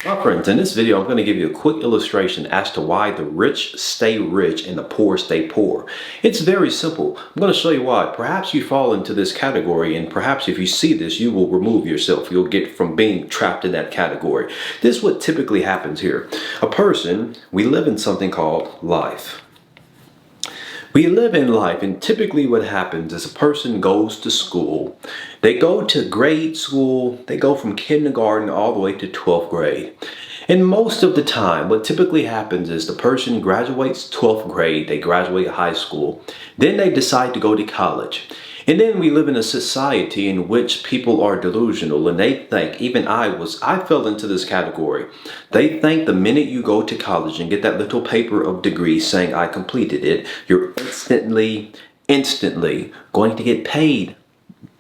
My friends, in this video, I'm going to give you a quick illustration as to why the rich stay rich and the poor stay poor. It's very simple. I'm going to show you why. Perhaps you fall into this category, and perhaps if you see this, you will remove yourself. You'll get from being trapped in that category. This is what typically happens here. We live in something called life. We live in life, and typically what happens is a person goes to school. They go to grade school. They go from kindergarten all the way to 12th grade. And most of the time, what typically happens is the person graduates 12th grade, they graduate high school, then they decide to go to college. And then we live in a society in which people are delusional, and they think, I fell into this category. They think the minute you go to college and get that little paper of degree saying I completed it, you're instantly going to get paid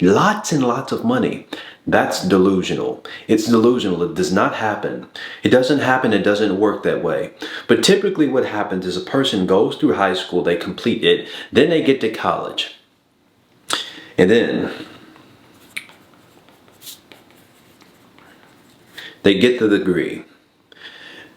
lots and lots of money. That's delusional. It's delusional. It does not happen. It doesn't happen. It doesn't work that way. But typically what happens is a person goes through high school, they complete it, then they get to college. And then they get the degree.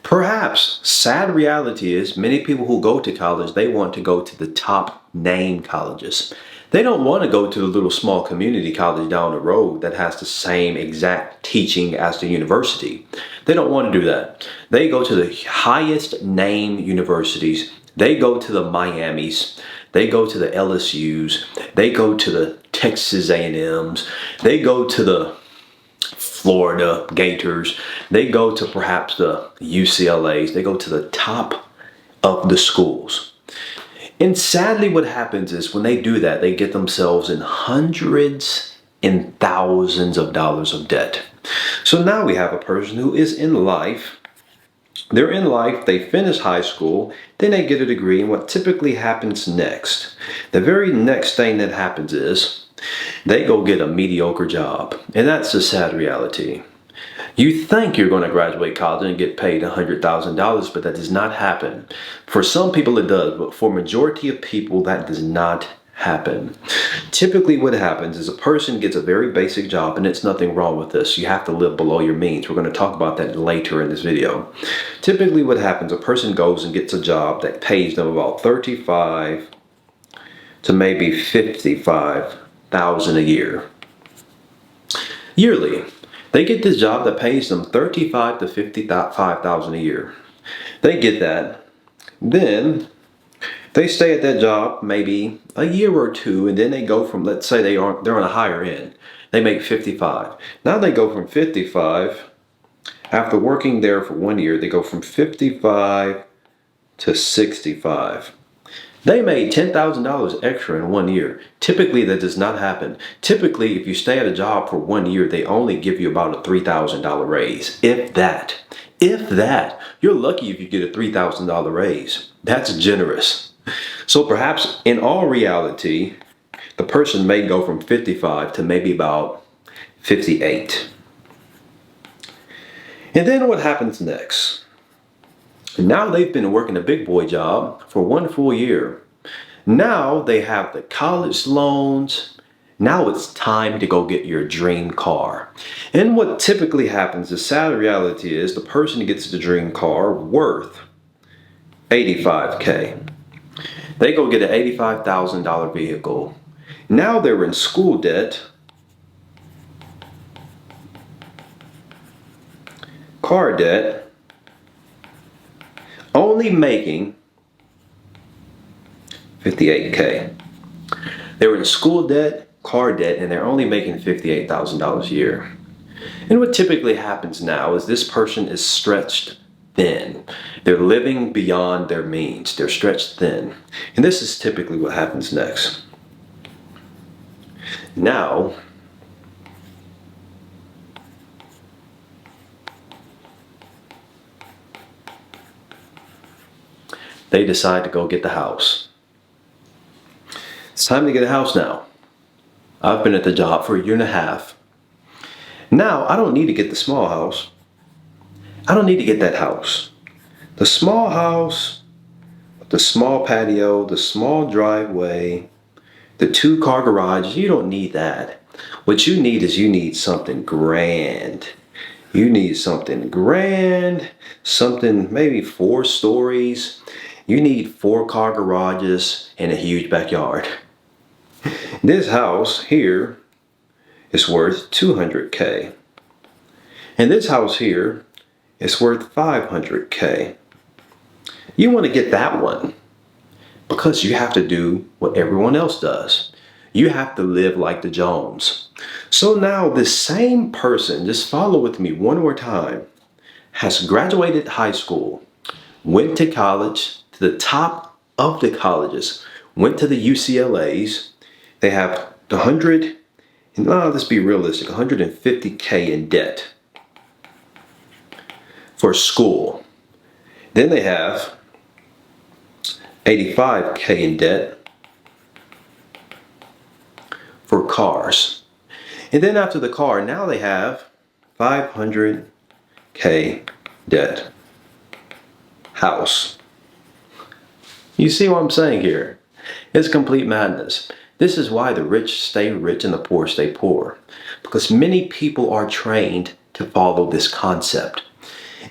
Perhaps sad reality is many people who go to college, they want to go to the top name colleges. They don't want to go to the little small community college down the road that has the same exact teaching as the university. They don't want to do that. They go to the highest name universities. They go to the Miamis. They go to the LSUs. They go to the Texas A&Ms. They go to the Florida Gators. They go to perhaps the UCLAs. They go to the top of the schools. And sadly what happens is when they do that, they get themselves in hundreds and thousands of dollars of debt. So now we have a person who is in life. They're in life, they finish high school, then they get a degree, and what typically happens next, the very next thing that happens is they go get a mediocre job. And that's the sad reality. You think you're going to graduate college and get paid $100,000, but that does not happen. For some people it does, but for majority of people that does not happen. Typically what happens is a person gets a very basic job, and it's nothing wrong with this. You have to live below your means. We're going to talk about that later in this video. Typically what happens, a person goes and gets a job that pays them about $35,000 to maybe $55,000 a year. Yearly. They get this job that pays them $35,000 to $55,000 a year. They get that. Then they stay at that job maybe a year or two, and then they go from, let's say they're on a higher end. They make 55. Now they go from 55, after working there for 1 year, they go from 55 to 65. They made $10,000 extra in 1 year. Typically, that does not happen. Typically, if you stay at a job for 1 year, they only give you about a $3,000 raise. If that. If that. You're lucky if you get a $3,000 raise. That's generous. So perhaps in all reality, the person may go from 55 to maybe about 58. And then what happens next? Now they've been working a big boy job for 1 full year. Now they have the college loans. Now it's time to go get your dream car. And what typically happens, the sad reality is the person gets the dream car worth $85K. They go get an $85,000 vehicle. Now they're in school debt, car debt, only making $58K. They were in school debt, car debt, and they're only making $58,000 a year. And what typically happens now is this person is stretched thin. They're living beyond their means. They're stretched thin. And this is typically what happens next. Now, they decide to go get the house. It's time to get a house now. I've been at the job for 1.5 years. Now, I don't need to get the small house. I don't need to get that house. The small house, the small patio, the small driveway, the 2-car garage, you don't need that. What you need is you need something grand. You need something grand, something maybe 4 stories. You need 4-car garages and a huge backyard. This house here is worth 200K. And this house here is worth 500K. You want to get that one because you have to do what everyone else does. You have to live like the Jones. So now this same person, just follow with me one more time, has graduated high school, went to college, to the top of the colleges, went to the UCLAs. They have 100, let's be realistic, 150K in debt for school. Then they have 85K in debt for cars. And then after the car, now they have 500K debt. House. You see what I'm saying here? It's complete madness. This is why the rich stay rich and the poor stay poor. Because many people are trained to follow this concept.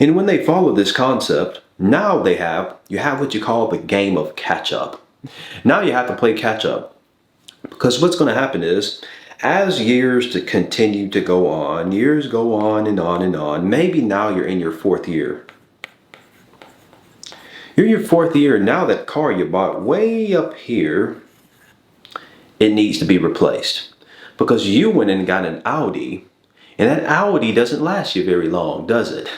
And when they follow this concept, now you have what you call the game of catch up. Now you have to play catch up. Because what's going to happen is, as years to continue to go on, years go on and on and on, maybe now you're in your 4th year. You're in your 4th year, now that car you bought way up here, it needs to be replaced. Because you went and got an Audi, and that Audi doesn't last you very long, does it?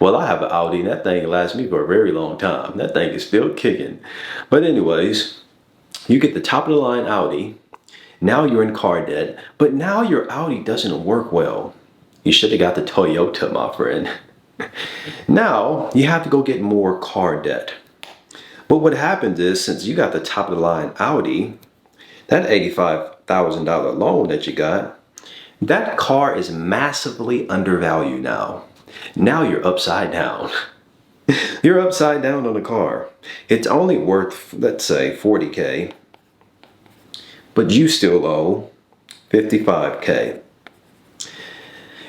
Well, I have an Audi, and that thing lasts me for a very long time. That thing is still kicking. But anyways, you get the top of the line Audi. Now you're in car debt, but now your Audi doesn't work well. You should have got the Toyota, my friend. Now you have to go get more car debt. But what happens is, since you got the top of the line Audi, that $85,000 loan that you got, that car is massively undervalued now. Now you're upside down. You're upside down on the car. It's only worth, let's say, 40K. But you still owe 55K.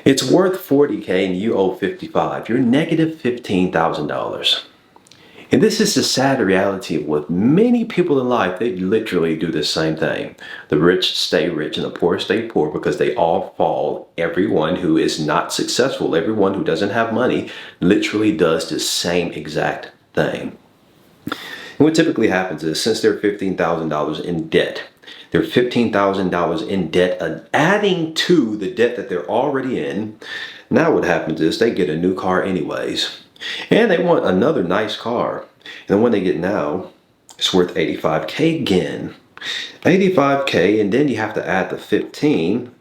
It's worth 40K and you owe 55. You're negative $15,000. And this is the sad reality of what many people in life, they literally do the same thing. The rich stay rich and the poor stay poor because they all fall. Everyone who is not successful, everyone who doesn't have money, literally does the same exact thing. And what typically happens is, since they're $15,000 in debt, they're $15,000 in debt, adding to the debt that they're already in. Now what happens is they get a new car anyways. And they want another nice car. And the one they get now is worth 85K again. 85K, and then you have to add the 15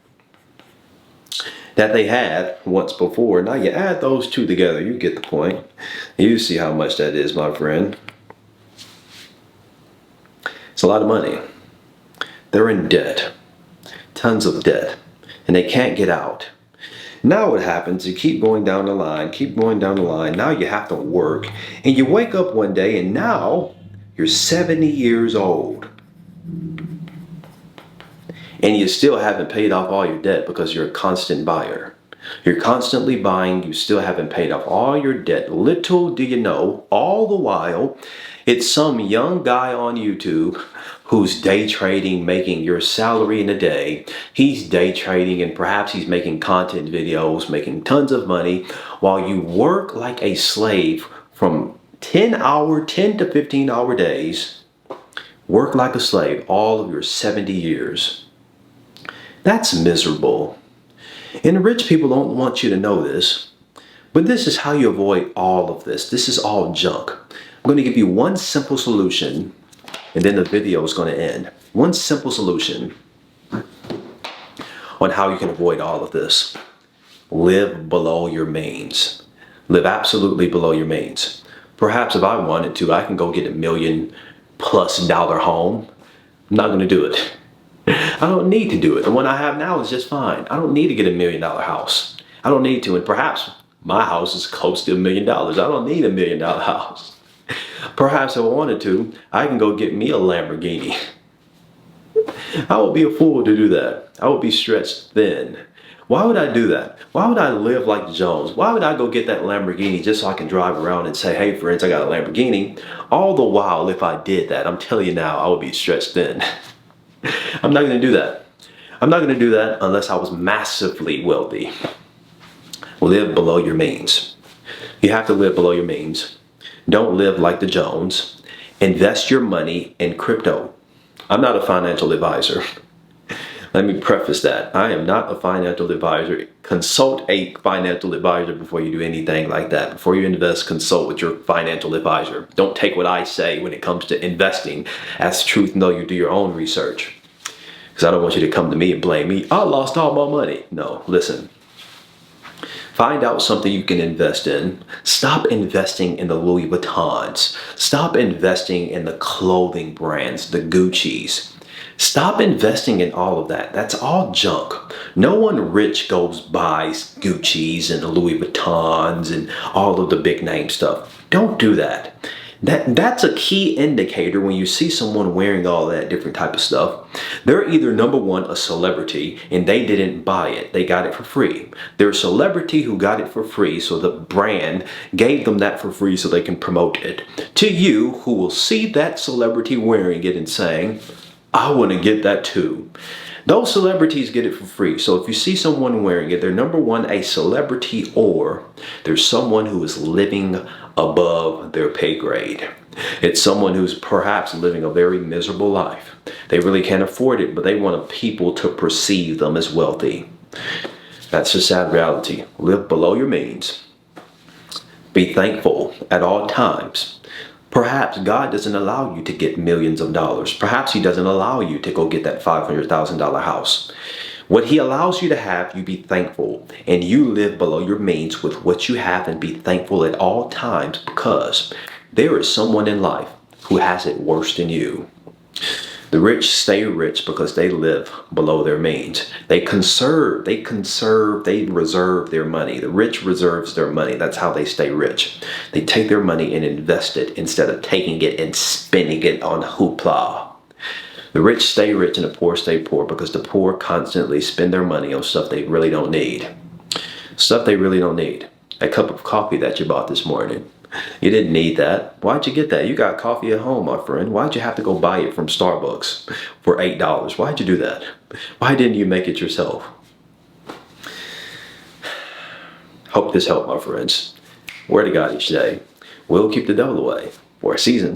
that they had once before. Now you add those two together, you get the point. You see how much that is, my friend. It's a lot of money. They're in debt, tons of debt, and they can't get out. Now what happens, you keep going down the line, now you have to work, and you wake up one day and now you're 70 years old. And you still haven't paid off all your debt because you're a constant buyer. You're constantly buying, you still haven't paid off all your debt. Little do you know, all the while, it's some young guy on YouTube who's day trading, making your salary in a day. He's day trading and perhaps he's making content videos, making tons of money while you work like a slave from 10 to 15 hour days. Work like a slave all of your 70 years. That's miserable. And rich people don't want you to know this, but this is how you avoid all of this. This is all junk. I'm going to give you one simple solution, and then the video is going to end. One simple solution on how you can avoid all of this. Live below your means. Live absolutely below your means. Perhaps if I wanted to, I can go get $1 million+ home. I'm not going to do it. I don't need to do it. The one I have now is just fine. I don't need to get $1 million house. I don't need to. And perhaps my house is close to $1 million. I don't need $1 million house. Perhaps if I wanted to, I can go get me a Lamborghini. I would be a fool to do that. I would be stretched thin. Why would I do that? Why would I live like Jones? Why would I go get that Lamborghini just so I can drive around and say, hey friends, I got a Lamborghini? All the while, if I did that, I'm telling you now, I would be stretched thin. I'm not going to do that. I'm not going to do that unless I was massively wealthy. Live below your means. You have to live below your means. Don't live like the Jones. Invest your money in crypto. I'm not a financial advisor. Let me preface that. I am not a financial advisor. Consult a financial advisor before you do anything like that. Before you invest, consult with your financial advisor. Don't take what I say when it comes to investing as truth. No, you do your own research. Because I don't want you to come to me and blame me. I lost all my money. No, listen. Find out something you can invest in. Stop investing in the Louis Vuittons. Stop investing in the clothing brands, the Gucci's. Stop investing in all of that. That's all junk. No one rich goes buys Gucci's and Louis Vuittons and all of the big name stuff. Don't do that. That's a key indicator when you see someone wearing all that different type of stuff. They're either, number one, a celebrity and they didn't buy it. They got it for free. They're a celebrity who got it for free, so the brand gave them that for free so they can promote it. To you, who will see that celebrity wearing it and saying, I want to get that too. Those celebrities get it for free. So if you see someone wearing it, they're, number one, a celebrity, or there's someone who is living above their pay grade. It's someone who's perhaps living a very miserable life. They really can't afford it, but they want people to perceive them as wealthy. That's a sad reality. Live below your means. Be thankful at all times. Perhaps God doesn't allow you to get millions of dollars. Perhaps He doesn't allow you to go get that $500,000 house. What He allows you to have, you be thankful. And you live below your means with what you have and be thankful at all times, because there is someone in life who has it worse than you. The rich stay rich because they live below their means. They reserve their money. The rich reserves their money. That's how they stay rich. They take their money and invest it instead of taking it and spending it on hoopla. The rich stay rich and the poor stay poor because the poor constantly spend their money on stuff they really don't need. Stuff they really don't need. That cup of coffee that you bought this morning. You didn't need that. Why'd you get that? You got coffee at home, my friend. Why'd you have to go buy it from Starbucks for $8? Why'd you do that? Why didn't you make it yourself? Hope this helped, my friends. Word to God each day. We'll keep the devil away for a season.